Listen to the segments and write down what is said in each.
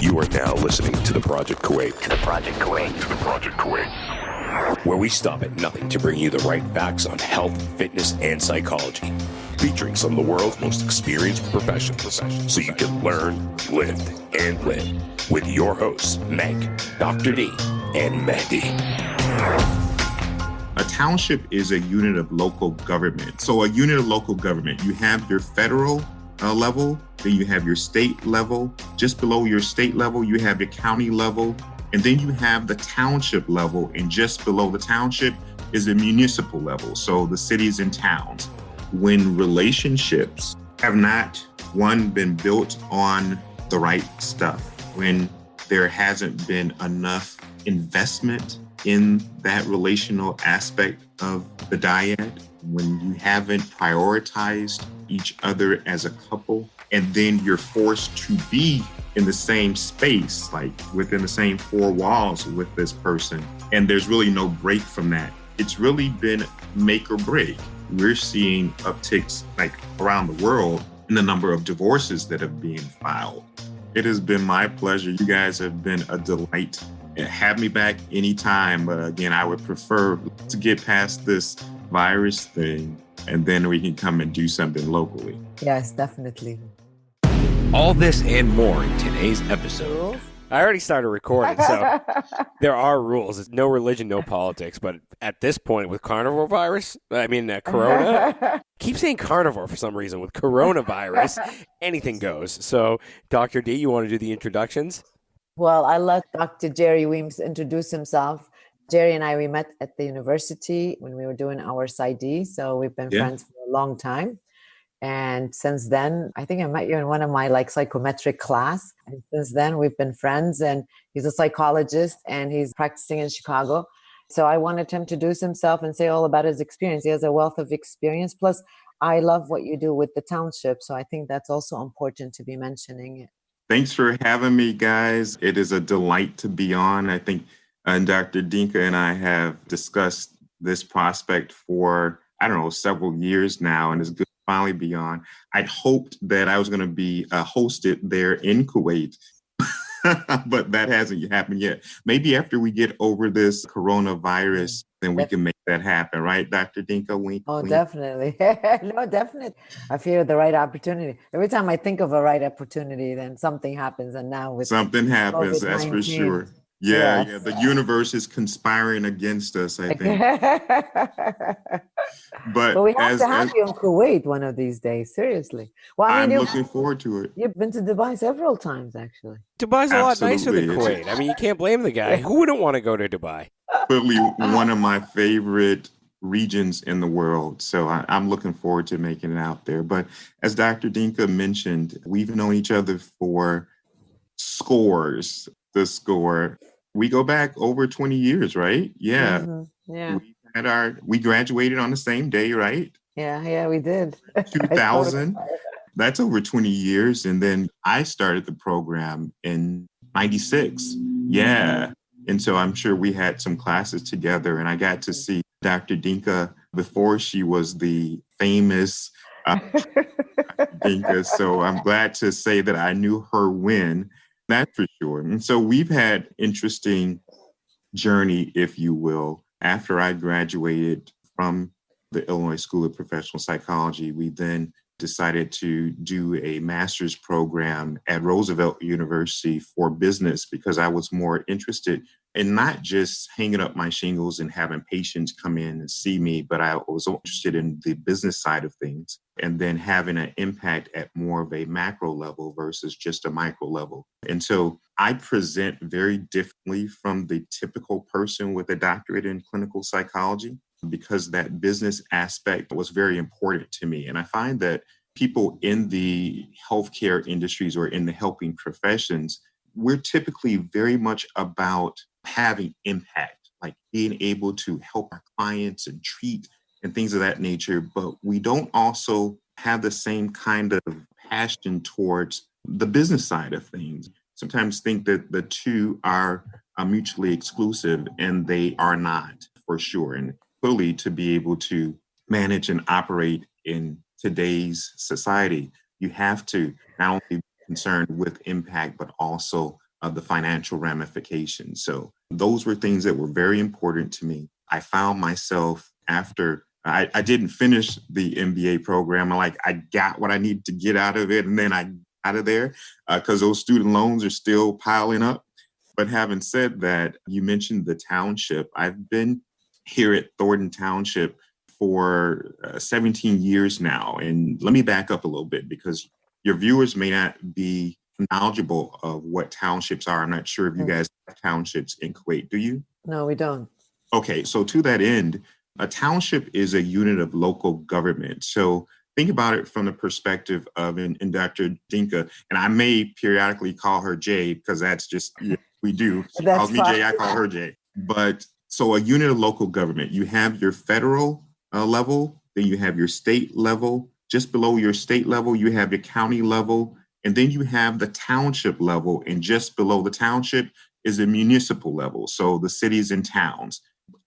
You are now listening to the Project Kuwait. Where we stop at nothing to bring you the right facts on health, fitness, and psychology. Featuring some of the world's most experienced professionals so you can learn, live, and live. With your hosts, Meg, Dr. D, and Mehdi. A township is a unit of local government. So a unit of local government, you have your federal level, then you have your state level. Just below your state level, you have your county level, and then you have the township level, and just below the township is the municipal level, so the cities and towns. When relationships have not, one, been built on the right stuff, when there hasn't been enough investment in that relational aspect of the dyad, when you haven't prioritized each other as a couple, and then you're forced to be in the same space, like within the same four walls with this person, and there's really no break from that. It's really been make or break. We're seeing upticks like around the world in the number of divorces that are being filed. It has been my pleasure. You guys have been a delight. Have me back anytime, but again, I would prefer to get past this virus thing, and then we can come and do something locally. Yes, definitely. All this and more in today's episode. I already started recording, so there are rules. It's no religion, no politics. But at this point, with carnivore virus, corona, keep saying carnivore for some reason. With coronavirus, anything goes. So, Dr. D, you want to do the introductions? Well, I'll let Dr. Jerry Weems introduce himself. Jerry and I, we met at the university when we were doing our PsyD. So we've been friends for a long time. And since then, I think I met you in one of my psychometric class. And since then, we've been friends. And he's a psychologist and he's practicing in Chicago. So I wanted him to introduce himself and say all about his experience. He has a wealth of experience. Plus, I love what you do with the township. So I think that's also important to be mentioning it. Thanks for having me, guys. It is a delight to be on. I think Dr. Dinka and I have discussed this prospect for, several years now, and it's good to finally be on. I'd hoped that I was going to be hosted there in Kuwait, but that hasn't happened yet. Maybe after we get over this coronavirus, then we can make that happen, right, Dr. Dinka? Definitely. No, definitely. I feel the right opportunity. Every time I think of a right opportunity, then something happens. And now with something happens, COVID-19, that's for sure. Yeah, the universe is conspiring against us, I think. But we have to have you in Kuwait one of these days, seriously. Well, I'm looking forward to it. You've been to Dubai several times, actually. Dubai's a lot nicer than Kuwait. You can't blame the guy. Who wouldn't want to go to Dubai? Probably one of my favorite regions in the world. So I'm looking forward to making it out there. But as Dr. Dinka mentioned, we've known each other for scores. We go back over 20 years, right? Yeah. Mm-hmm. Yeah. We graduated on the same day, right? Yeah, we did. 2000. That's over 20 years. And then I started the program in 96. Yeah. And so I'm sure we had some classes together, and I got to see Dr. Dinka before she was the famous Dinka. So I'm glad to say that I knew her when. That's for sure. And so we've had interesting journey, if you will. After I graduated from the Illinois School of Professional Psychology, we then decided to do a master's program at Roosevelt University for business, because I was more interested in not just hanging up my shingles and having patients come in and see me, but I was interested in the business side of things, and then having an impact at more of a macro level versus just a micro level. And so I present very differently from the typical person with a doctorate in clinical psychology, because that business aspect was very important to me. And I find that people in the healthcare industries or in the helping professions, we're typically very much about having impact, like being able to help our clients and treat and things of that nature. But we don't also have the same kind of passion towards the business side of things. Sometimes think that the two are mutually exclusive, and they are not, for sure. And clearly, to be able to manage and operate in today's society, you have to not only concerned with impact, but also the financial ramifications. So those were things that were very important to me. I found myself after I didn't finish the MBA program. I got what I needed to get out of it, and then I got out of there because those student loans are still piling up. But having said that, you mentioned the township. I've been here at Thornton Township for 17 years now. And let me back up a little bit because your viewers may not be knowledgeable of what townships are. I'm not sure if you guys have townships in Kuwait. Do you? No, we don't. Okay, so to that end, a township is a unit of local government. So think about it from the perspective of, and Dr. Dinka, and I may periodically call her Jay because that's just, we do. She calls me Jay, I call her Jay. But so a unit of local government, you have your federal level, then you have your state level. Just below your state level, you have your county level, and then you have the township level. And just below the township is the municipal level. So the cities and towns.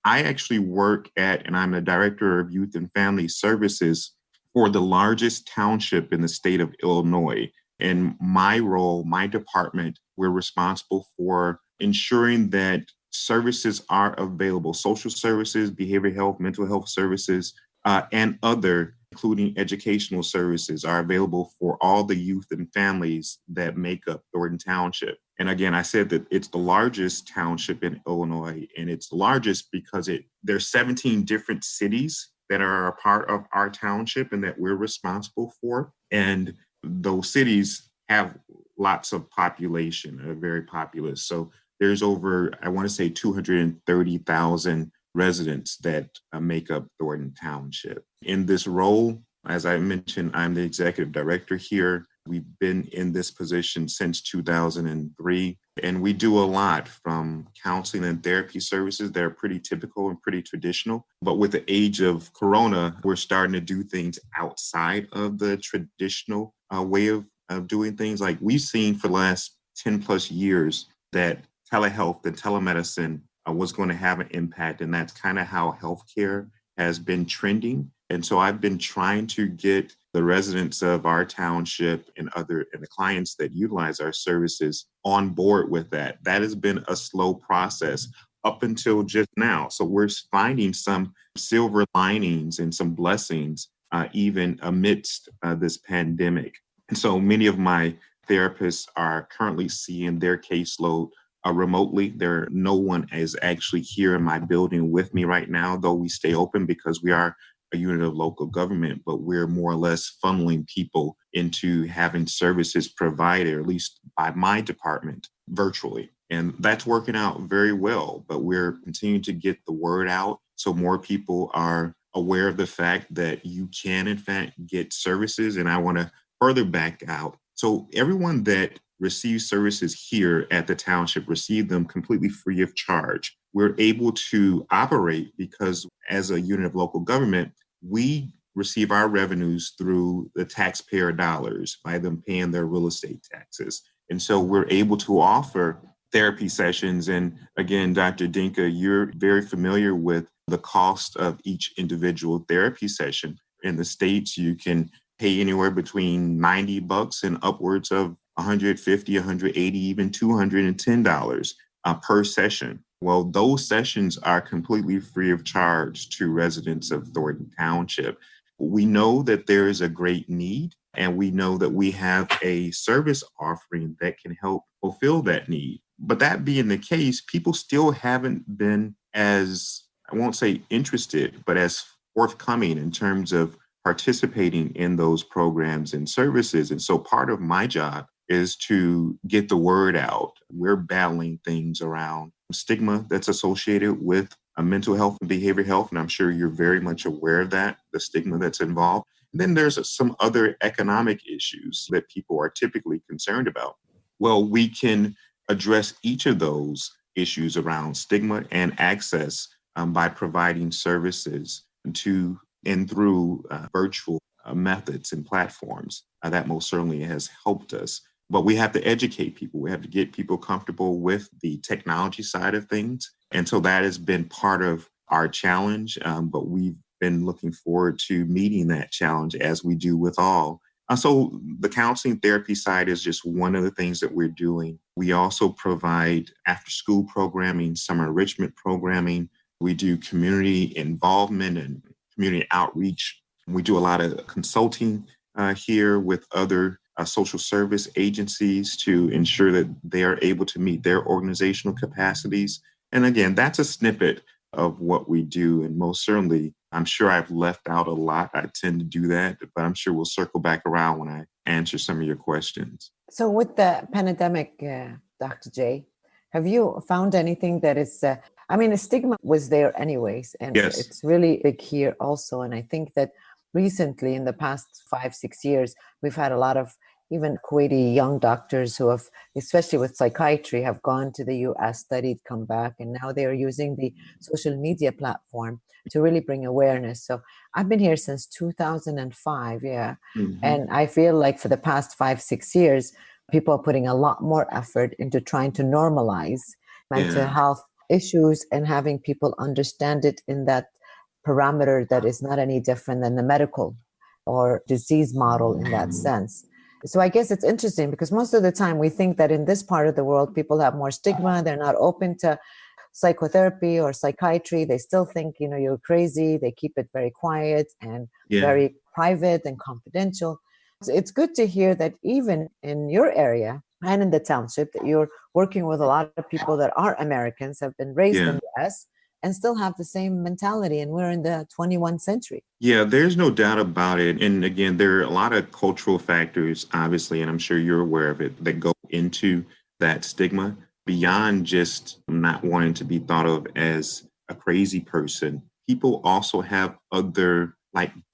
I actually work at, and I'm the director of youth and family services for the largest township in the state of Illinois. And my role, my department, we're responsible for ensuring that services are available, social services, behavioral health, mental health services, and other, including educational services, are available for all the youth and families that make up Thornton Township. And again, I said that it's the largest township in Illinois, and it's largest because there's 17 different cities that are a part of our township and that we're responsible for. And those cities have lots of population, are very populous. So there's over, I want to say 230,000 residents that make up Thornton Township. In this role, as I mentioned, I'm the executive director here. We've been in this position since 2003, and we do a lot from counseling and therapy services that are pretty typical and pretty traditional. But with the age of Corona, we're starting to do things outside of the traditional way of doing things. Like we've seen for the last 10 plus years that telehealth and telemedicine was going to have an impact, and that's kind of how healthcare has been trending. And so I've been trying to get the residents of our township and the clients that utilize our services on board with that. That has been a slow process up until just now. So we're finding some silver linings and some blessings even amidst this pandemic. And so many of my therapists are currently seeing their caseload remotely. No one is actually here in my building with me right now, though we stay open because we are a unit of local government, but we're more or less funneling people into having services provided, or at least by my department, virtually. And that's working out very well, but we're continuing to get the word out so more people are aware of the fact that you can, in fact, get services. And I want to further back out. So everyone that receives services here at the township receive them completely free of charge. We're able to operate because as a unit of local government, we receive our revenues through the taxpayer dollars by them paying their real estate taxes. And so we're able to offer therapy sessions. And again, Dr. Dinka, you're very familiar with the cost of each individual therapy session. In the States, you can pay anywhere between $90 and upwards of $150, $180, even $210 per session. Well, those sessions are completely free of charge to residents of Thornton Township. We know that there is a great need, and we know that we have a service offering that can help fulfill that need. But that being the case, people still haven't been as, I won't say interested, but as forthcoming in terms of participating in those programs and services. And so part of my job is to get the word out. We're battling things around stigma that's associated with mental health and behavioral health. And I'm sure you're very much aware of that, the stigma that's involved. And then there's some other economic issues that people are typically concerned about. Well, we can address each of those issues around stigma and access by providing services to and through virtual methods and platforms. That most certainly has helped us. But we have to educate people. We have to get people comfortable with the technology side of things. And so that has been part of our challenge. But we've been looking forward to meeting that challenge as we do with all So the counseling therapy side is just one of the things that we're doing. We also provide after-school programming, summer enrichment programming. We do community involvement and community outreach. We do a lot of consulting here with other social service agencies to ensure that they are able to meet their organizational capacities. And again, that's a snippet of what we do. And most certainly, I'm sure I've left out a lot. I tend to do that, but I'm sure we'll circle back around when I answer some of your questions. So with the pandemic, Dr. J, have you found anything that is, the stigma was there anyways, and Yes. It's really big here also. And I think that recently in the past 5-6 years, we've had a lot of even Kuwaiti young doctors who have, especially with psychiatry, have gone to the US, studied, come back, and now they are using the social media platform to really bring awareness. So I've been here since 2005, and I feel like for the past 5-6 years, people are putting a lot more effort into trying to normalize mental health issues and having people understand it in that parameter that is not any different than the medical or disease model in that sense. So I guess it's interesting because most of the time we think that in this part of the world, people have more stigma. They're not open to psychotherapy or psychiatry. They still think, you're crazy. They keep it very quiet and very private and confidential. So it's good to hear that even in your area and in the township that you're working with a lot of people that are Americans, have been raised in the US, and still have the same mentality. And we're in the 21st century. Yeah, there's no doubt about it. And again, there are a lot of cultural factors, obviously, and I'm sure you're aware of it, that go into that stigma beyond just not wanting to be thought of as a crazy person. People also have other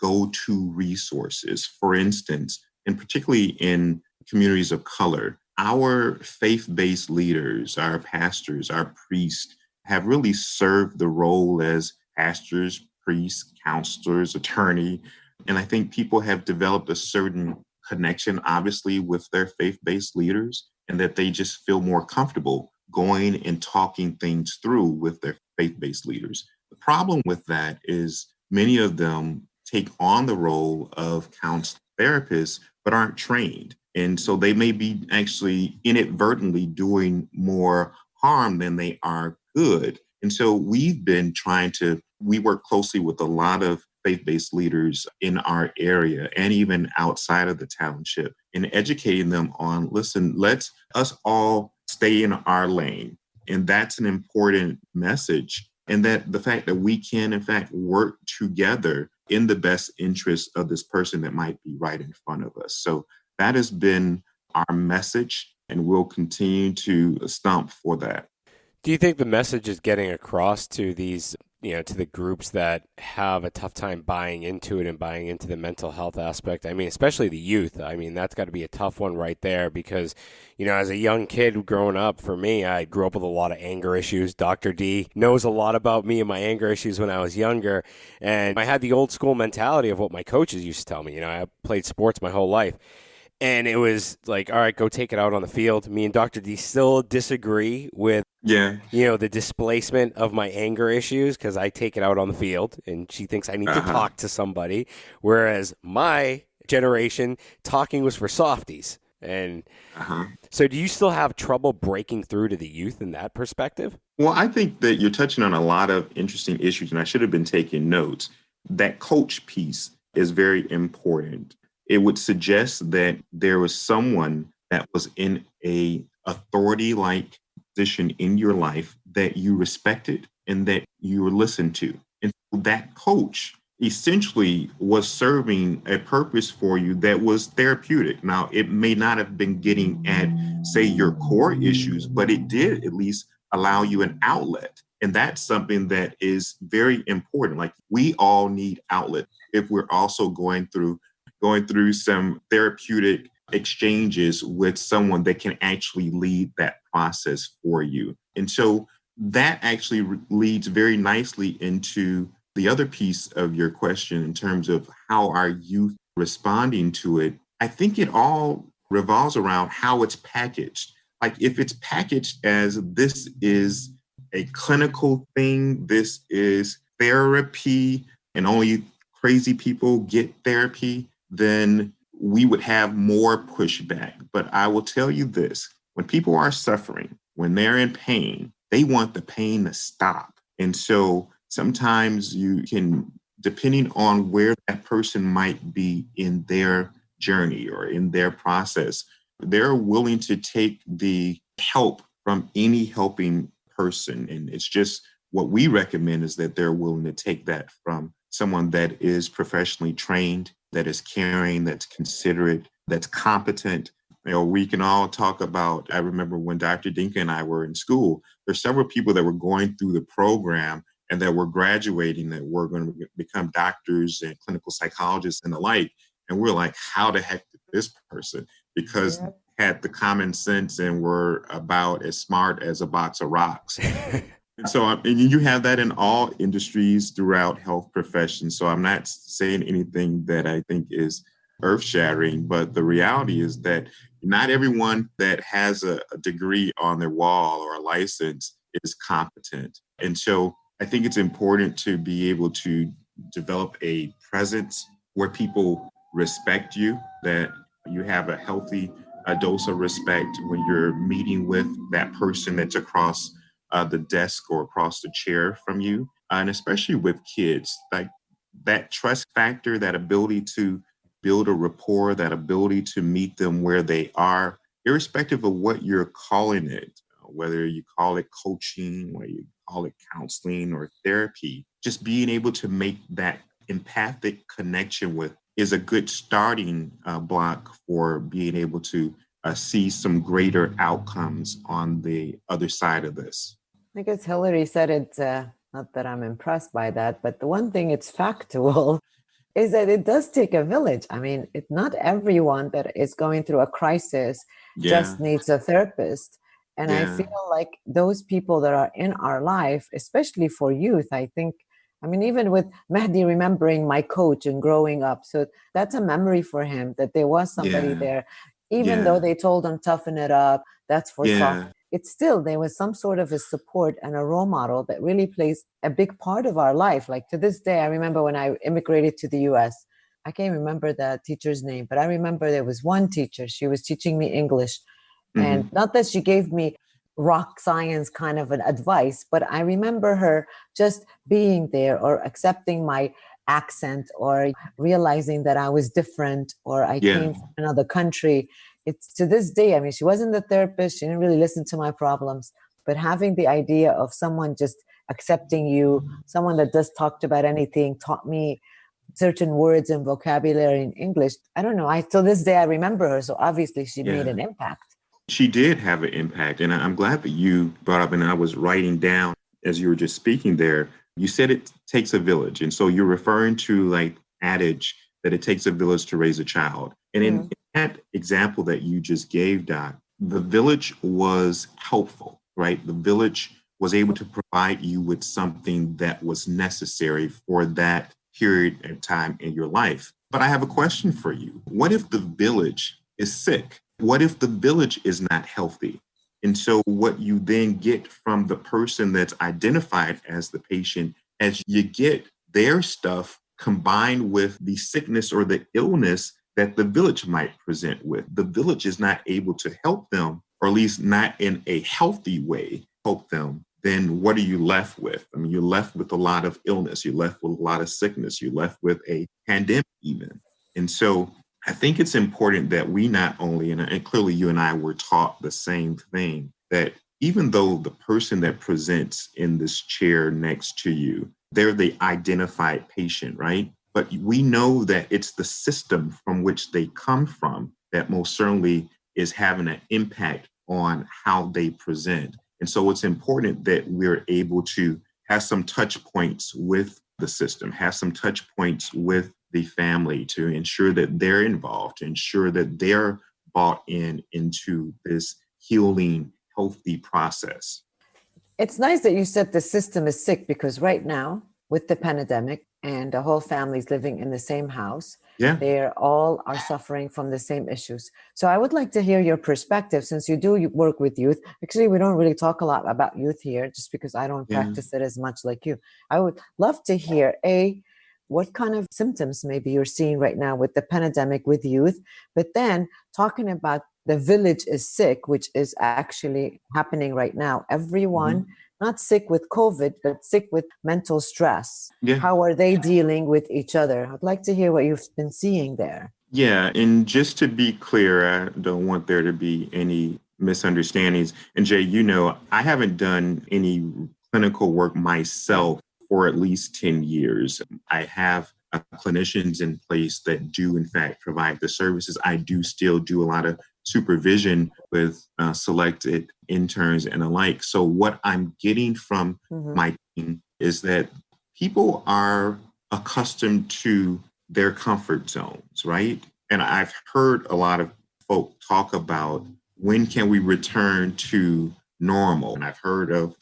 go-to resources. For instance, and particularly in communities of color, our faith-based leaders, our pastors, our priests, have really served the role as pastors, priests, counselors, attorney. And I think people have developed a certain connection, obviously, with their faith-based leaders, and that they just feel more comfortable going and talking things through with their faith-based leaders. The problem with that is many of them take on the role of counselor therapists, but aren't trained. And so they may be actually inadvertently doing more harm than they are good. And so we work closely with a lot of faith-based leaders in our area and even outside of the township in educating them on, listen, let's us all stay in our lane. And that's an important message. And that the fact that we can, in fact, work together in the best interest of this person that might be right in front of us. So that has been our message, and we'll continue to stomp for that. Do you think the message is getting across to these, to the groups that have a tough time buying into it and buying into the mental health aspect? I mean, especially the youth. I mean, that's got to be a tough one right there because, as a young kid growing up, for me, I grew up with a lot of anger issues. Dr. D knows a lot about me and my anger issues when I was younger. And I had the old school mentality of what my coaches used to tell me. I played sports my whole life. And it was like, all right, go take it out on the field. Me and Dr. D still disagree with, the displacement of my anger issues because I take it out on the field and she thinks I need to talk to somebody. Whereas my generation, talking was for softies. And so do you still have trouble breaking through to the youth in that perspective? Well, I think that you're touching on a lot of interesting issues, and I should have been taking notes. That coach piece is very important. It would suggest that there was someone that was in a authority-like position in your life that you respected and that you were listened to. And that coach essentially was serving a purpose for you that was therapeutic. Now, it may not have been getting at, say, your core issues, but it did at least allow you an outlet. And that's something that is very important. Like, we all need outlet if we're also going through some therapeutic exchanges with someone that can actually lead that process for you. And so that actually leads very nicely into the other piece of your question in terms of how are youth responding to it. I think it all revolves around how it's packaged. Like, if it's packaged as this is a clinical thing, this is therapy, and only crazy people get therapy, then we would have more pushback. But I will tell you this, when people are suffering, when they're in pain, they want the pain to stop. And so sometimes you can, depending on where that person might be in their journey or in their process, they're willing to take the help from any helping person. And it's just what we recommend is that they're willing to take that from someone that is professionally trained, that is caring, that's considerate, that's competent. We can all talk about, I remember when Dr. Dinka and I were in school, there's several people that were going through the program and that were graduating that were going to become doctors and clinical psychologists and the like. And we're like, how the heck did this person? Because had the common sense and were about as smart as a box of rocks. And so and you have that in all industries throughout health professions. So I'm not saying anything that I think is earth-shattering, but the reality is that not everyone that has a degree on their wall or a license is competent. And so I think it's important to be able to develop a presence where people respect you, that you have a healthy dose of respect when you're meeting with that person that's across the desk or across the chair from you. And especially with kids, like that trust factor, that ability to build a rapport, that ability to meet them where they are, irrespective of what you're calling it, whether you call it coaching, whether you call it counseling or therapy, just being able to make that empathic connection with is a good starting block for being able to see some greater outcomes on the other side of this. I guess Hillary said it, not that I'm impressed by that, but the one thing it's factual is that it does take a village. I mean, not everyone that is going through a crisis just needs a therapist. And I feel like those people that are in our life, especially for youth, I think, I mean, even with Mehdi remembering my coach and growing up, so that's a memory for him that there was somebody there, even though they told him toughen it up, that's for soft. It's still, there was some sort of a support and a role model that really plays a big part of our life. Like to this day, I remember when I immigrated to the US, I can't remember the teacher's name, but I remember there was one teacher, she was teaching me English. And not that she gave me rock science kind of an advice, but I remember her just being there or accepting my accent or realizing that I was different or I came from another country. It's to this day, I mean, she wasn't the therapist. She didn't really listen to my problems, but having the idea of someone just accepting you, someone that just talked about anything, taught me certain words and vocabulary in English. I don't know. Till this day, I remember her. So obviously she made an impact. She did have an impact. And I'm glad that you brought up, and I was writing down as you were just speaking there, you said it takes a village. And so you're referring to like adage that it takes a village to raise a child. And in that example that you just gave, Doc, the village was helpful, right? The village was able to provide you with something that was necessary for that period of time in your life. But I have a question for you. What if the village is sick? What if the village is not healthy? And so what you then get from the person that's identified as the patient, as you get their stuff combined with the sickness or the illness that the village might present with, the village is not able to help them, or at least not in a healthy way, help them, then what are you left with? I mean, you're left with a lot of illness. You're left with a lot of sickness. You're left with a pandemic even. And so I think it's important that we not only, and clearly you and I were taught the same thing, that even though the person that presents in this chair next to you, they're the identified patient, right? But we know that it's the system from which they come from that most certainly is having an impact on how they present. And so it's important that we're able to have some touch points with the system, have some touch points with the family to ensure that they're involved, to ensure that they're bought into this healing, healthy process. It's nice that you said the system is sick, because right now with the pandemic and the whole family's living in the same house, they all are suffering from the same issues. So I would like to hear your perspective, since you do work with youth. Actually, we don't really talk a lot about youth here just because I don't practice it as much like you. I would love to hear, what kind of symptoms maybe you're seeing right now with the pandemic with youth, but then talking about the village is sick, which is actually happening right now. Everyone, not sick with COVID, but sick with mental stress. Yeah. How are they dealing with each other? I'd like to hear what you've been seeing there. Yeah, and just to be clear, I don't want there to be any misunderstandings. And Jay, I haven't done any clinical work myself for at least 10 years. I have clinicians in place that do, in fact, provide the services. I do still do a lot of supervision with selected interns and the like. So what I'm getting from my team is that people are accustomed to their comfort zones, right? And I've heard a lot of folk talk about when can we return to normal? And I've heard of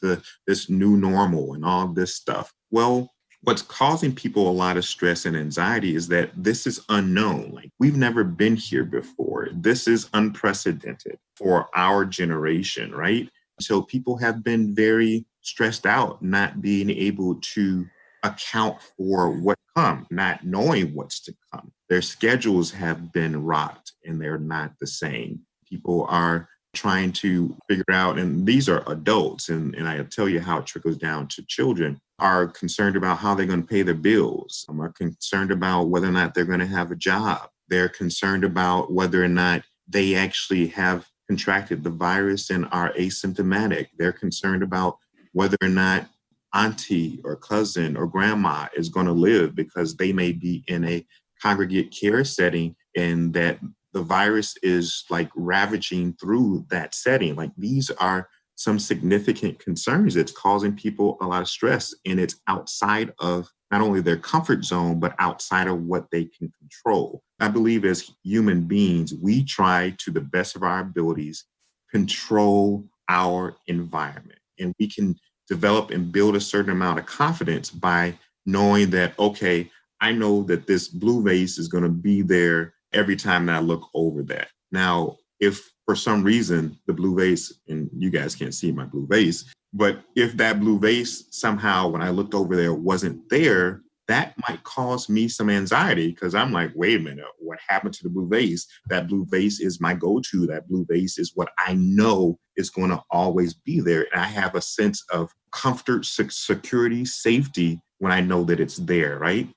this new normal and all this stuff. Well, what's causing people a lot of stress and anxiety is that this is unknown. Like, we've never been here before. This is unprecedented for our generation, right? So people have been very stressed out, not being able to account for what comes, not knowing what's to come. Their schedules have been rocked and they're not the same. People are trying to figure out, and these are adults, and I tell you how it trickles down to children, are concerned about how they're going to pay their bills. Some are concerned about whether or not they're going to have a job. They're concerned about whether or not they actually have contracted the virus and are asymptomatic. They're concerned about whether or not auntie or cousin or grandma is going to live because they may be in a congregate care setting and that the virus is like ravaging through that setting. Like, these are some significant concerns that's causing people a lot of stress, and it's outside of not only their comfort zone, but outside of what they can control. I believe as human beings, we try to the best of our abilities control our environment, and we can develop and build a certain amount of confidence by knowing that, okay, I know that this blue vase is going to be there every time that I look over that. Now, if for some reason the blue vase, and you guys can't see my blue vase, but if that blue vase somehow, when I looked over there, wasn't there, that might cause me some anxiety because I'm like, wait a minute, what happened to the blue vase? That blue vase is my go-to. That blue vase is what I know is going to always be there. And I have a sense of comfort, security, safety when I know that it's there, right?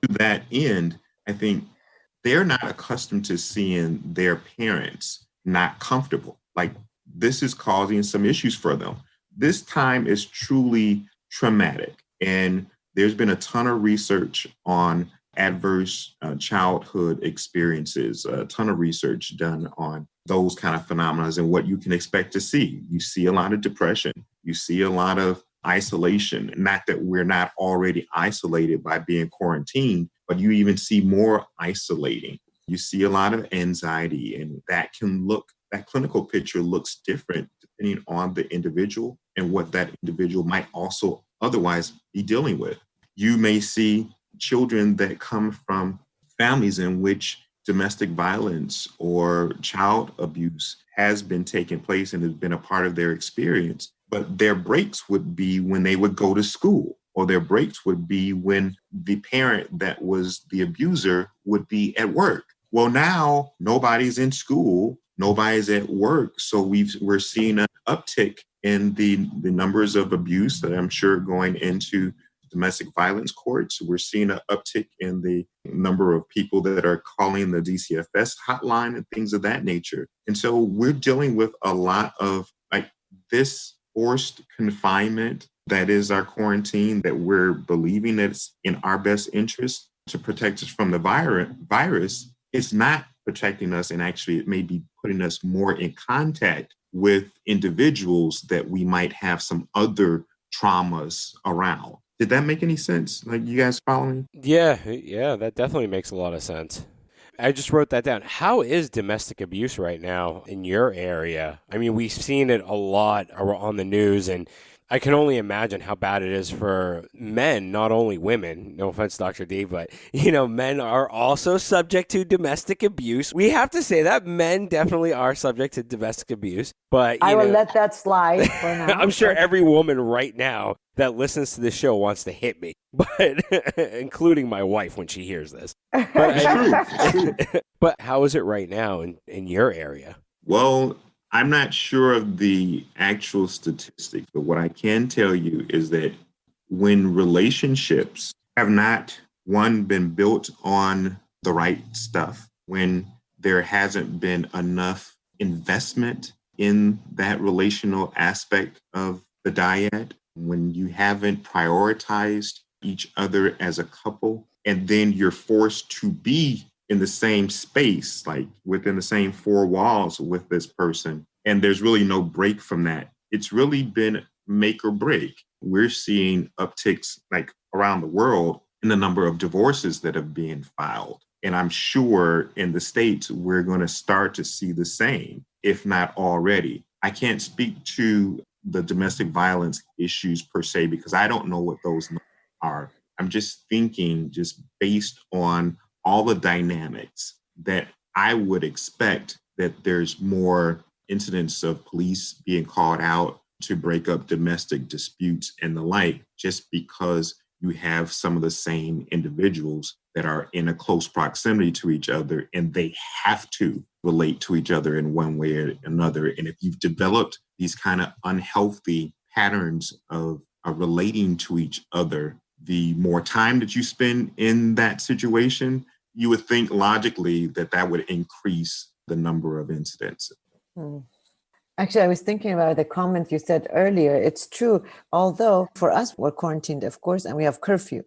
To that end, I think they're not accustomed to seeing their parents not comfortable. Like, this is causing some issues for them. This time is truly traumatic. And there's been a ton of research on adverse childhood experiences, a ton of research done on those kind of phenomena and what you can expect to see. You see a lot of depression. You see a lot of isolation. Not that we're not already isolated by being quarantined, but you even see more isolating. You see a lot of anxiety, and that clinical picture looks different depending on the individual and what that individual might also otherwise be dealing with. You may see children that come from families in which domestic violence or child abuse has been taking place and has been a part of their experience, but their breaks would be when they would go to school, or their breaks would be when the parent that was the abuser would be at work. Well, now nobody's in school, nobody's at work. So we're seeing an uptick in the numbers of abuse that I'm sure going into domestic violence courts. We're seeing an uptick in the number of people that are calling the DCFS hotline and things of that nature. And so we're dealing with a lot of like this forced confinement that is our quarantine, that we're believing that it's in our best interest to protect us from the virus. It's not protecting us, and actually it may be putting us more in contact with individuals that we might have some other traumas around. Did that make any sense? Like, you guys follow me? Yeah, that definitely makes a lot of sense. I just wrote that down. How is domestic abuse right now in your area? I mean, we've seen it a lot on the news, and I can only imagine how bad it is for men, not only women. No offense, Dr. D, but, men are also subject to domestic abuse. We have to say that men definitely are subject to domestic abuse, but, I will let that slide for now. I'm sure every woman right now that listens to this show wants to hit me, but including my wife when she hears this. But, It's true. But how is it right now in your area? Well, I'm not sure of the actual statistics, but what I can tell you is that when relationships have not, one, been built on the right stuff, when there hasn't been enough investment in that relational aspect of the dyad, when you haven't prioritized each other as a couple, and then you're forced to be in the same space, like within the same four walls with this person, and there's really no break from that. It's really been make or break. We're seeing upticks like around the world in the number of divorces that are being filed. And I'm sure in the States, we're going to start to see the same, if not already. I can't speak to the domestic violence issues per se, because I don't know what those are. I'm just thinking, just based on all the dynamics, that I would expect that there's more incidents of police being called out to break up domestic disputes and the like, just because you have some of the same individuals that are in a close proximity to each other, and they have to relate to each other in one way or another. And if you've developed these kind of unhealthy patterns of relating to each other, the more time that you spend in that situation, you would think logically that would increase the number of incidents. Actually, I was thinking about the comment you said earlier. It's true. Although for us, we're quarantined, of course, and we have curfew.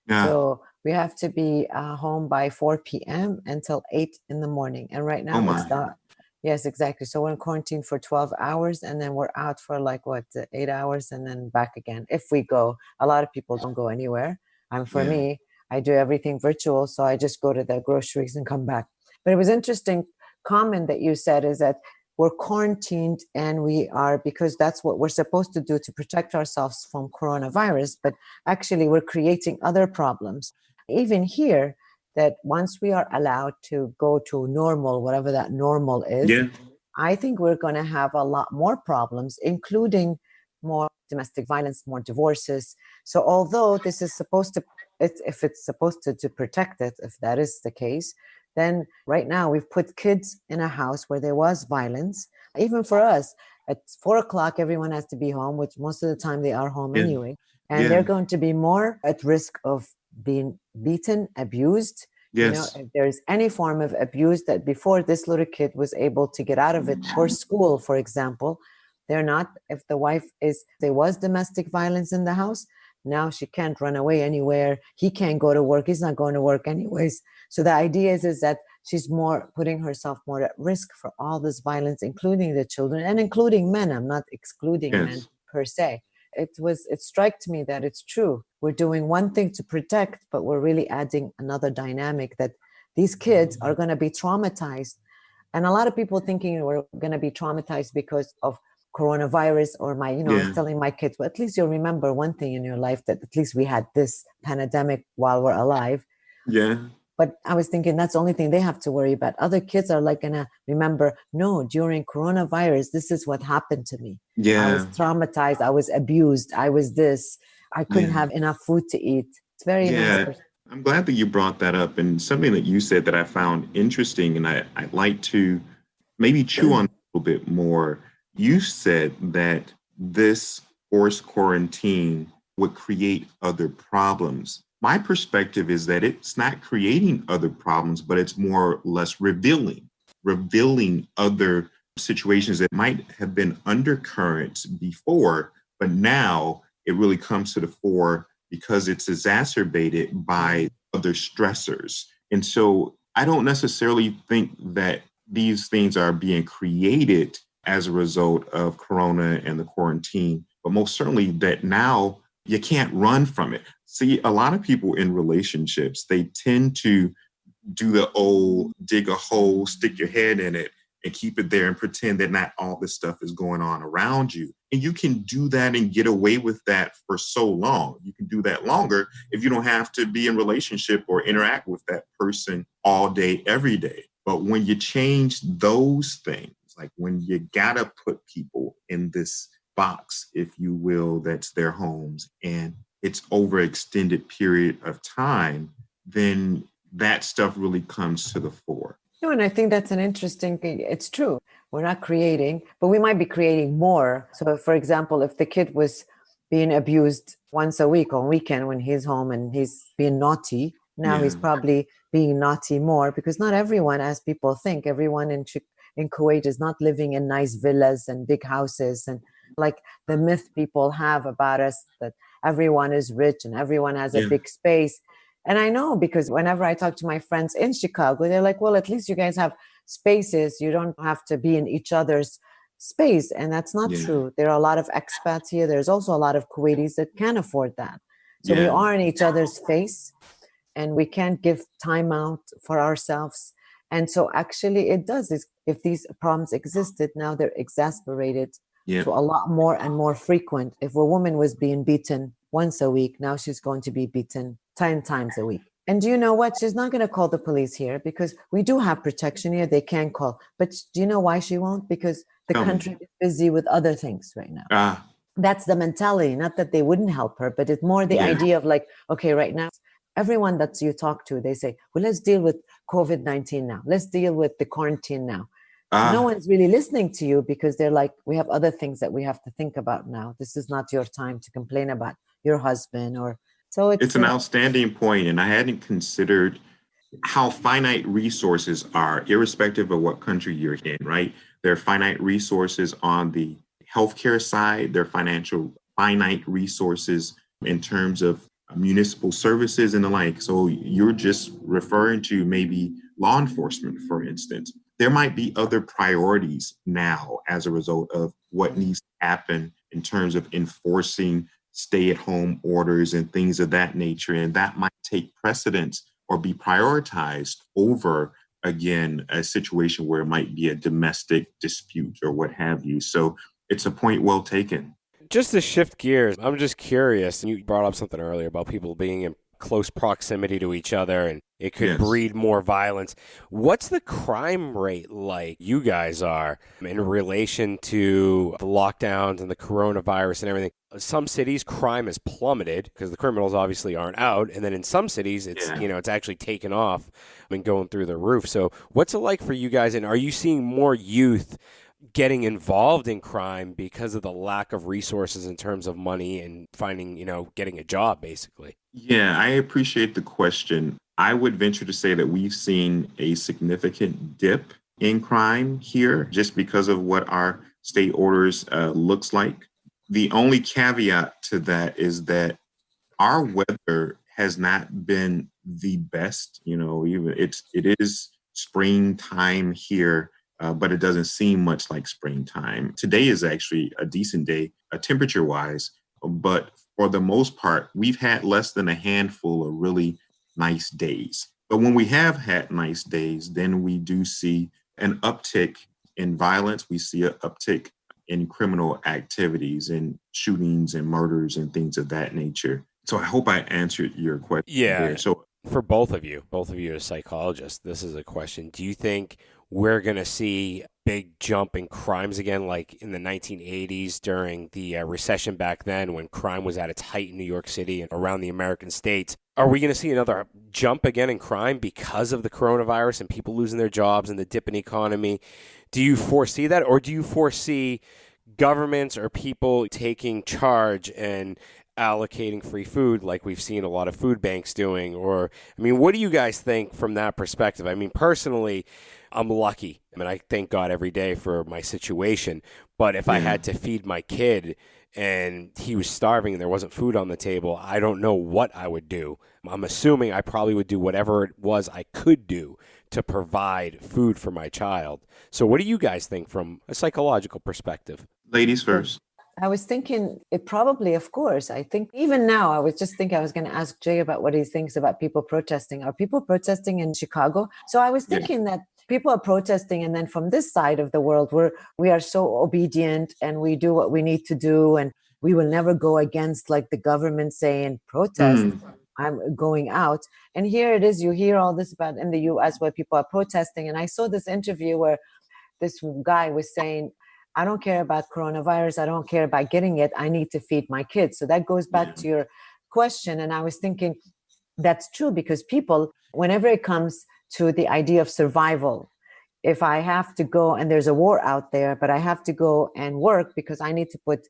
Yeah. So we have to be home by 4 p.m. until 8 in the morning. And right now it's not. Yes, exactly. So we're in quarantine for 12 hours, and then we're out for 8 hours and then back again. If we go, a lot of people don't go anywhere. For me, I do everything virtual. So I just go to the groceries and come back. But it was interesting comment that you said is that we're quarantined and we are, because that's what we're supposed to do to protect ourselves from coronavirus. But actually, we're creating other problems. Even here, that once we are allowed to go to normal, whatever that normal is, I think we're going to have a lot more problems, including more domestic violence, more divorces. So although this is supposed to, if it's supposed to protect it, if that is the case, then right now we've put kids in a house where there was violence. Even for us, at 4 o'clock, everyone has to be home, which most of the time they are home anyway. And they're going to be more at risk of being beaten, abused. Yes. If there's any form of abuse that before this little kid was able to get out of it for school, for example, they're not. If the wife there was domestic violence in the house, now she can't run away anywhere. He can't go to work. He's not going to work anyways. So the idea is that she's more putting herself more at risk for all this violence, including the children and including men. I'm not excluding men per se. It struck me that it's true. We're doing one thing to protect, but we're really adding another dynamic that these kids are going to be traumatized. And a lot of people thinking we're going to be traumatized because of coronavirus or I was telling my kids, well, at least you'll remember one thing in your life, that at least we had this pandemic while we're alive. Yeah. But I was thinking that's the only thing they have to worry about. Other kids are going to remember, no, during coronavirus, this is what happened to me. Yeah. I was traumatized. I was abused. I was this. I couldn't have enough food to eat. It's very nice. I'm glad that you brought that up. And something that you said that I found interesting, and I'd like to maybe chew on a little bit more. You said that this forced quarantine would create other problems. My perspective is that it's not creating other problems, but it's more or less revealing other situations that might have been undercurrents before, but now it really comes to the fore because it's exacerbated by other stressors. And so I don't necessarily think that these things are being created as a result of Corona and the quarantine, but most certainly that now you can't run from it. See, a lot of people in relationships, they tend to do the old dig a hole, stick your head in it, and keep it there and pretend that not all this stuff is going on around you. And you can do that and get away with that for so long. You can do that longer if you don't have to be in relationship or interact with that person all day, every day. But when you change those things, like when you gotta put people in this box, if you will, that's their homes, and it's over an extended period of time, then that stuff really comes to the fore. And I think that's an interesting thing. It's true. We're not creating, but we might be creating more. So, for example, if the kid was being abused once a week on weekend when he's home and he's being naughty, now he's probably being naughty more, because not everyone, as people think, everyone in Kuwait is not living in nice villas and big houses, and like the myth people have about us that everyone is rich and everyone has a big space. And I know, because whenever I talk to my friends in Chicago, they're like, well, at least you guys have spaces. You don't have to be in each other's space. And that's not true. There are a lot of expats here. There's also a lot of Kuwaitis that can't afford that. So we are in each other's face, and we can't give time out for ourselves. And so actually it does. If these problems existed, now they're exacerbated to a lot more and more frequent. If a woman was being beaten once a week, now she's going to be beaten 10 times a week. And do you know what? She's not going to call the police here, because we do have protection here. They can call. But do you know why she won't? Because the country is busy with other things right now. That's the mentality. Not that they wouldn't help her, but it's more the idea of like, okay, right now, everyone that you talk to, they say, well, let's deal with COVID-19 now. Let's deal with the quarantine now. No one's really listening to you, because they're like, we have other things that we have to think about now. This is not your time to complain about your husband. Or so it's an outstanding point, and I hadn't considered how finite resources are, irrespective of what country you're in, right? There are finite resources on the healthcare side. There are finite resources in terms of municipal services and the like. So you're just referring to maybe law enforcement, for instance. There might be other priorities now as a result of what needs to happen in terms of enforcing stay-at-home orders and things of that nature. And that might take precedence or be prioritized over, again, a situation where it might be a domestic dispute or what have you. So it's a point well taken. Just to shift gears, I'm just curious. You brought up something earlier about people being in close proximity to each other, and it could breed more violence. What's the crime rate like you guys are in relation to the lockdowns and the coronavirus and everything? Some cities, crime has plummeted because the criminals obviously aren't out. And then in some cities, it's it's actually taken off and going through the roof. So what's it like for you guys? And are you seeing more youth getting involved in crime because of the lack of resources in terms of money and finding, getting a job, basically? Yeah, I appreciate the question. I would venture to say that we've seen a significant dip in crime here just because of what our state orders looks like. The only caveat to that is that our weather has not been the best. Even it is springtime here, but it doesn't seem much like springtime. Today is actually a decent day, temperature-wise, but for the most part, we've had less than a handful of really nice days. But when we have had nice days, then we do see an uptick in violence. We see an uptick in criminal activities and shootings and murders and things of that nature. So I hope I answered your question. Yeah. So for both of you as psychologists, this is a question. Do you think we're going to see a big jump in crimes again, like in the 1980s during the recession back then when crime was at its height in New York City and around the American states? Are we going to see another jump again in crime because of the coronavirus and people losing their jobs and the dip in economy? Do you foresee that, or do you foresee governments or people taking charge and allocating free food like we've seen a lot of food banks doing? Or, what do you guys think from that perspective? Personally, I'm lucky. I thank God every day for my situation. But if I had to feed my kid and he was starving and there wasn't food on the table, I don't know what I would do. I'm assuming I probably would do whatever it was I could do to provide food for my child. So what do you guys think from a psychological perspective? Ladies first. I was thinking it probably, of course. I think even now, I was going to ask Jay about what he thinks about people protesting. Are people protesting in Chicago? So I was thinking that people are protesting, and then from this side of the world, we are so obedient and we do what we need to do, and we will never go against like the government saying protest. I'm going out. And here it is, you hear all this about in the US where people are protesting. And I saw this interview where this guy was saying, I don't care about coronavirus. I don't care about getting it. I need to feed my kids. So that goes back to your question. And I was thinking that's true, because people, whenever it comes to the idea of survival, if I have to go and there's a war out there, but I have to go and work because I need to put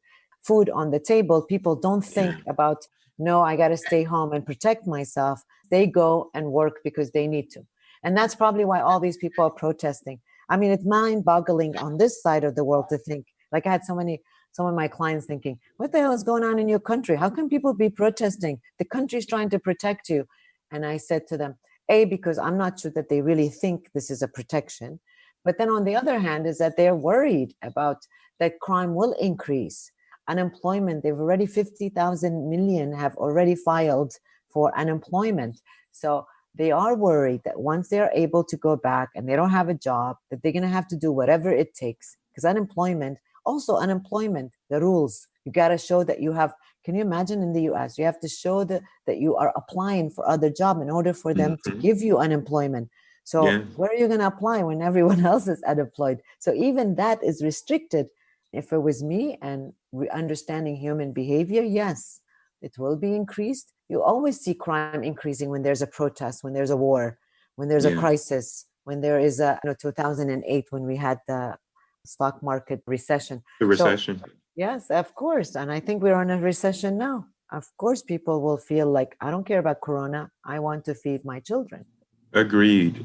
food on the table, people don't think about, no, I got to stay home and protect myself. They go and work because they need to. And that's probably why all these people are protesting. I mean, it's mind-boggling on this side of the world to think, like I had some of my clients thinking, what the hell is going on in your country? How can people be protesting? The country's trying to protect you. And I said to them, because I'm not sure that they really think this is a protection. But then on the other hand is that they're worried about that crime will increase. Unemployment, they've already 50,000 million have already filed for unemployment. So they are worried that once they're able to go back and they don't have a job, that they're going to have to do whatever it takes. Because unemployment, the rules, you got to show that you have, can you imagine in the US, you have to show that you are applying for other job in order for them to give you unemployment. So where are you going to apply when everyone else is unemployed? So even that is restricted. If it was me and understanding human behavior, yes, it will be increased. You always see crime increasing when there's a protest, when there's a war, when there's a crisis, when there is 2008, when we had the stock market recession. The recession. So, yes, of course. And I think we're in a recession now. Of course, people will feel like, I don't care about Corona. I want to feed my children. Agreed.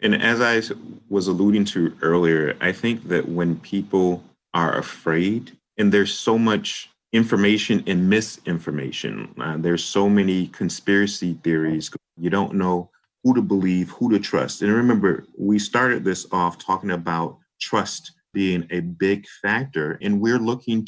And as I was alluding to earlier, I think that when people are afraid, and there's so much information and misinformation, there's so many conspiracy theories, you don't know who to believe, who to trust. And remember, we started this off talking about trust being a big factor, and we're looking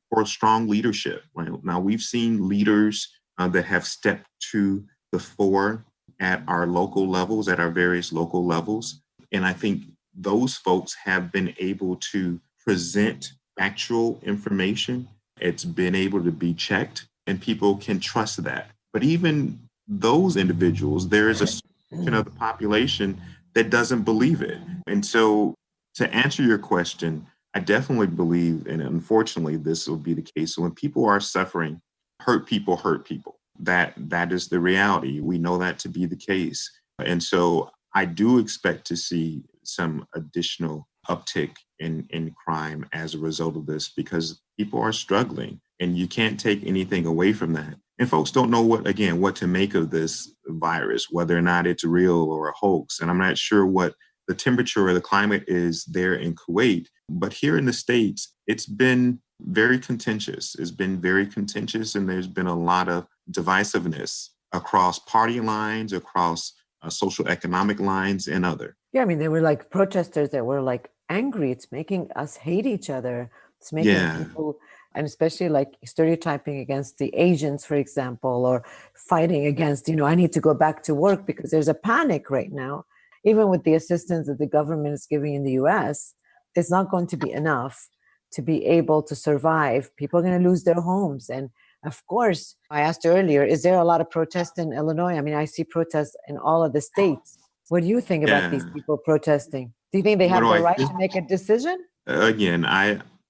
for strong leadership. Right? Now, we've seen leaders that have stepped to the fore at our local levels, at our various local levels. And I think those folks have been able to present actual information. It's been able to be checked, and people can trust that. But even those individuals, there is a section of the population that doesn't believe it. And so to answer your question, I definitely believe, and unfortunately, this will be the case. So when people are suffering, hurt people hurt people. That is the reality. We know that to be the case. And so I do expect to see some additional uptick in crime as a result of this, because people are struggling and you can't take anything away from that. And folks don't know what to make of this virus, whether or not it's real or a hoax. And I'm not sure what the temperature or the climate is there in Kuwait, but here in the States, it's been very contentious. It's been very contentious, and there's been a lot of divisiveness across party lines, across social economic lines, and other. Yeah, I mean, they were like protesters that were like angry. It's making us hate each other. It's making people, and especially like stereotyping against the Asians, for example, or fighting against, I need to go back to work because there's a panic right now. Even with the assistance that the government is giving in the US, it's not going to be enough to be able to survive. People are going to lose their homes. And of course, I asked earlier, is there a lot of protests in Illinois? I mean, I see protests in all of the states. What do you think about these people protesting? Do you think they have the right to make a decision? Again,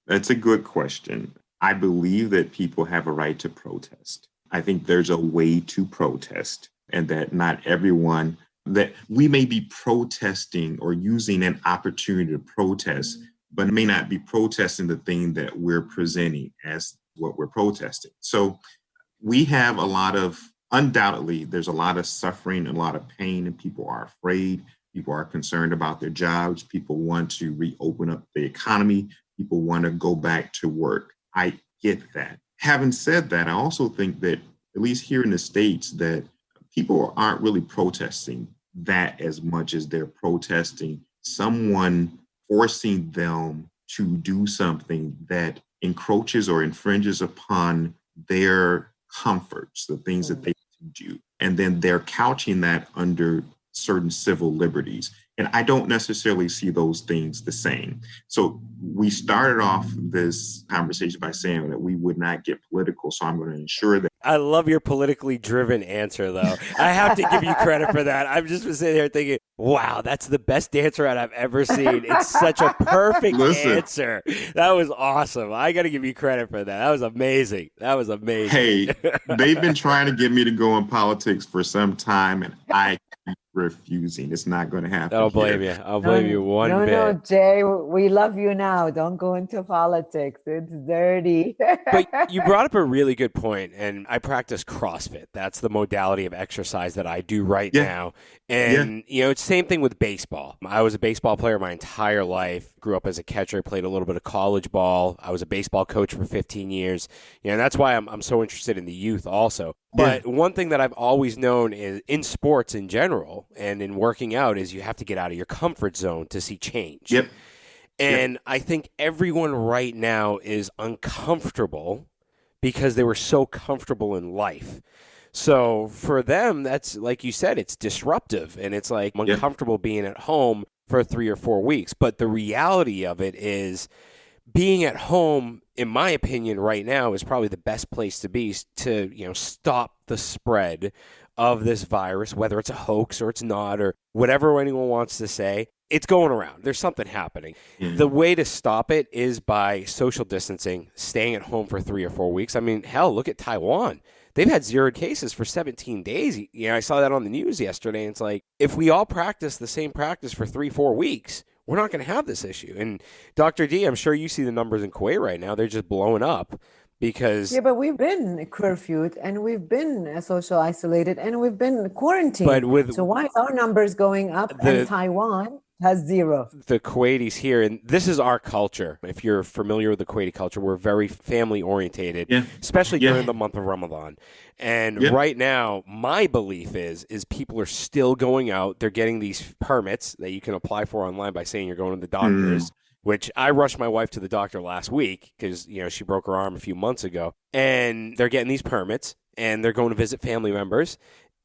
that's a good question. I believe that people have a right to protest. I think there's a way to protest, and that not everyone, that we may be protesting or using an opportunity to protest, but may not be protesting the thing that we're presenting as what we're protesting. So we have undoubtedly, there's a lot of suffering, a lot of pain, and people are afraid. People are concerned about their jobs. People want to reopen up the economy. People want to go back to work. I get that. Having said that, I also think that, at least here in the States, that people aren't really protesting that as much as they're protesting someone forcing them to do something that encroaches or infringes upon their comforts, the things that they do. And then they're couching that under certain civil liberties. And I don't necessarily see those things the same. So we started off this conversation by saying that we would not get political. So I'm going to ensure that. I love your politically driven answer, though. I have to give you credit for that. I've just been sitting here thinking, wow, that's the best answer I've ever seen. It's such a perfect answer. That was awesome. I got to give you credit for that. That was amazing. Hey, they've been trying to get me to go in politics for some time, and I keep refusing. It's not going to happen. I'll blame you. I'll blame you one bit. No, Jay, we love you now. Don't go into politics. It's dirty. But you brought up a really good point, and I practice CrossFit. That's the modality of exercise that I do right now. And, you know, it's the same thing with baseball. I was a baseball player my entire life, grew up as a catcher, played a little bit of college ball. I was a baseball coach for 15 years. You know, and that's why I'm so interested in the youth also. But one thing that I've always known is in sports in general and in working out is you have to get out of your comfort zone to see change. And I think everyone right now is uncomfortable because they were so comfortable in life. So for them, that's like you said, it's disruptive and it's like uncomfortable being at home for 3 or 4 weeks. But the reality of it is being at home, in my opinion, right now is probably the best place to be to, you know, stop the spread of this virus, whether it's a hoax or it's not, or whatever anyone wants to say. It's going around. There's something happening. The way to stop it is by social distancing, staying at home for 3 or 4 weeks. I mean, hell, look at Taiwan. They've had 0 cases for 17 days. You know, I saw that on the news yesterday. And it's like, if we all practice the same practice for 3-4 weeks, we're not going to have this issue. And Dr. D, I'm sure you see the numbers in Kuwait right now. They're just blowing up because... Yeah, but we've been curfewed and we've been social isolated and we've been quarantined. So why is our numbers going up and Taiwan has 0? The Kuwaitis here, and this is our culture. If you're familiar with the Kuwaiti culture, we're very family orientated, especially during the month of Ramadan. And right now, my belief is people are still going out. They're getting these permits that you can apply for online by saying you're going to the doctors, which I rushed my wife to the doctor last week because, you know, she broke her arm a few months ago. And they're getting these permits and they're going to visit family members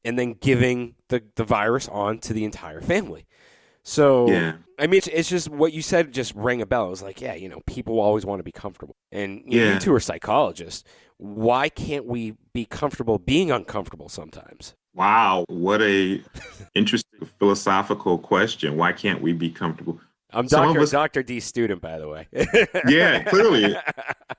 and then giving the virus on to the entire family. So, I mean, it's just what you said just rang a bell. It was like, yeah, you know, people always want to be comfortable. And you two are psychologists. Why can't we be comfortable being uncomfortable sometimes? Wow, what a interesting philosophical question. Why can't we be comfortable? I'm Dr. D's student, by the way. Yeah, clearly.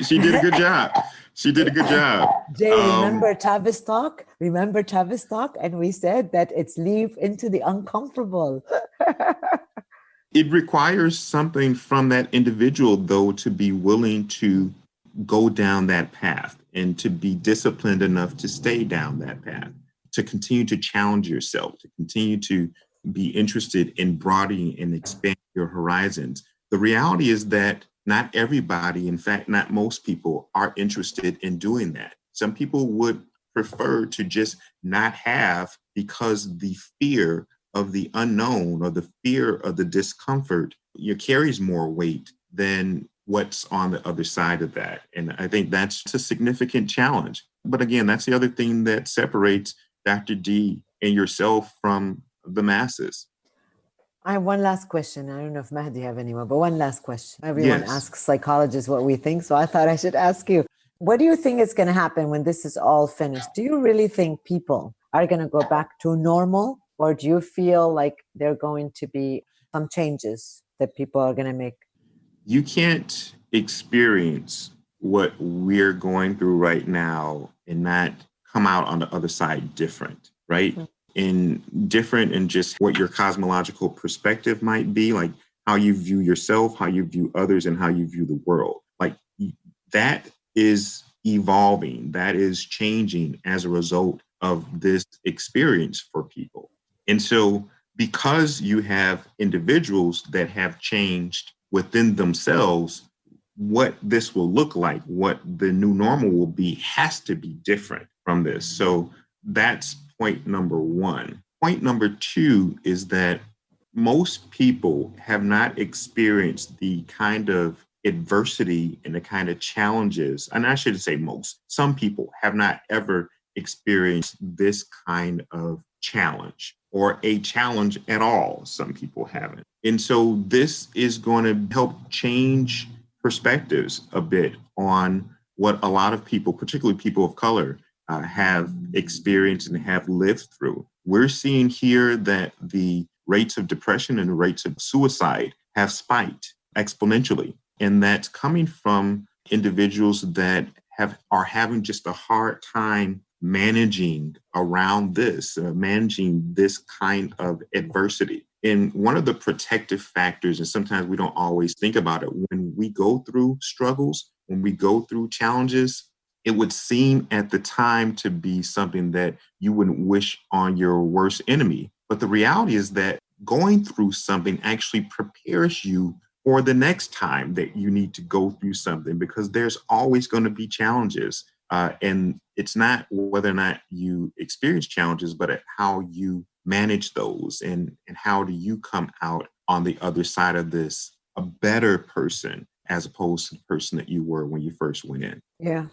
She did a good job. Jay, remember Tavistock? And we said that it's leave into the uncomfortable. It requires something from that individual, though, to be willing to go down that path and to be disciplined enough to stay down that path, to continue to challenge yourself, to continue to be interested in broadening and expanding your horizons. The reality is that not everybody, in fact, not most people are interested in doing that. Some people would prefer to just not have because the fear of the unknown or the fear of the discomfort carries more weight than what's on the other side of that. And I think that's a significant challenge. But again, that's the other thing that separates Dr. D and yourself from the masses. I have one last question. I don't know if Mahdi have any more, but one last question. Everyone asks psychologists what we think, so I thought I should ask you. What do you think is going to happen when this is all finished? Do you really think people are going to go back to normal, or do you feel like there are going to be some changes that people are going to make? You can't experience what we're going through right now and not come out on the other side different, right? Mm-hmm. Different in just what your cosmological perspective might be, like how you view yourself, how you view others, and how you view the world. Like that is evolving, that is changing as a result of this experience for people. And so because you have individuals that have changed within themselves, what this will look like, what the new normal will be, has to be different from this. So that's point number one. Point number two is that most people have not experienced the kind of adversity and the kind of challenges, and I shouldn't say most, some people have not ever experienced this kind of challenge or a challenge at all. Some people haven't. And so this is going to help change perspectives a bit on what a lot of people, particularly people of color, have experienced and have lived through. We're seeing here that the rates of depression and the rates of suicide have spiked exponentially. And that's coming from individuals that are having just a hard time managing around this, managing this kind of adversity. And one of the protective factors, and sometimes we don't always think about it, when we go through struggles, when we go through challenges, it would seem at the time to be something that you wouldn't wish on your worst enemy. But the reality is that going through something actually prepares you for the next time that you need to go through something, because there's always going to be challenges. And it's not whether or not you experience challenges, but how you manage those and how do you come out on the other side of this a better person as opposed to the person that you were when you first went in. Yeah,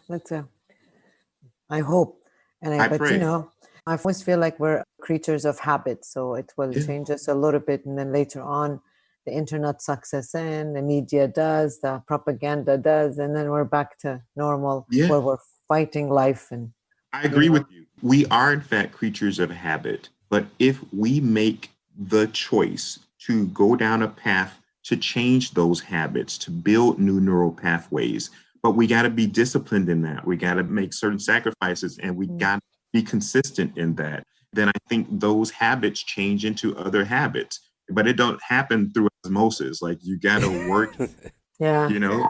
I hope. And I but pray. I always feel like we're creatures of habit. So it will change us a little bit. And then later on, the internet sucks us in, the media does, the propaganda does, and then we're back to normal where we're fighting life. And I agree with you. We are, in fact, creatures of habit. But if we make the choice to go down a path to change those habits, to build new neural pathways, but we got to be disciplined in that. We got to make certain sacrifices, and we got to be consistent in that. Then I think those habits change into other habits. But it don't happen through osmosis. Like, you got to work, you know?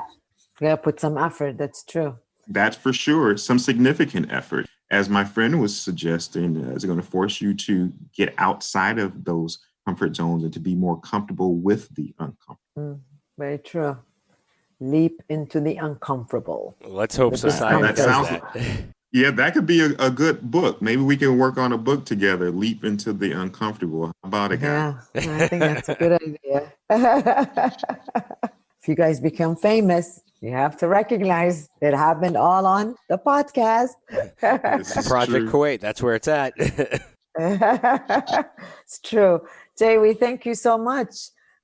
Yeah, put some effort. That's true. That's for sure. Some significant effort. As my friend was suggesting, is going to force you to get outside of those comfort zones and to be more comfortable with the uncomfortable. Very true. Leap into the uncomfortable. Let's hope society does that. Yeah, that could be a good book. Maybe we can work on a book together, Leap into the Uncomfortable. How about it, guys? Yeah, I think that's a good idea. If you guys become famous, you have to recognize it happened all on the podcast. Project Kuwait, that's where it's at. It's true. Jay, we thank you so much.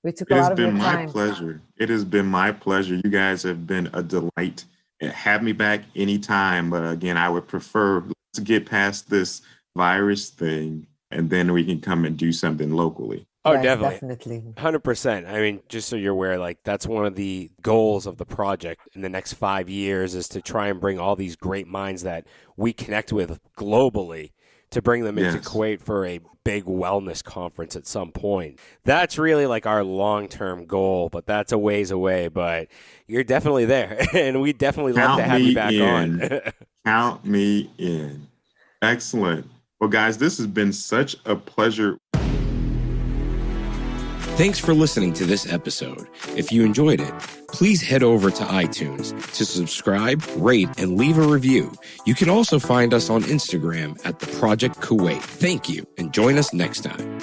We took a lot of your time. It has been my pleasure. It has been my pleasure. You guys have been a delight. Have me back anytime. But again, I would prefer to get past this virus thing, and then we can come and do something locally. Oh, Yes, definitely. 100%. I mean, just so you're aware, like, that's one of the goals of the project in the next 5 years is to try and bring all these great minds that we connect with globally to bring them into Kuwait for a big wellness conference at some point. That's really like our long-term goal, but that's a ways away. But you're definitely there, and we definitely love to have you back on. Count me in. Excellent. Well, guys, this has been such a pleasure. Thanks for listening to this episode. If you enjoyed it, please head over to iTunes to subscribe, rate, and leave a review. You can also find us on Instagram at The Project Kuwait. Thank you, and join us next time.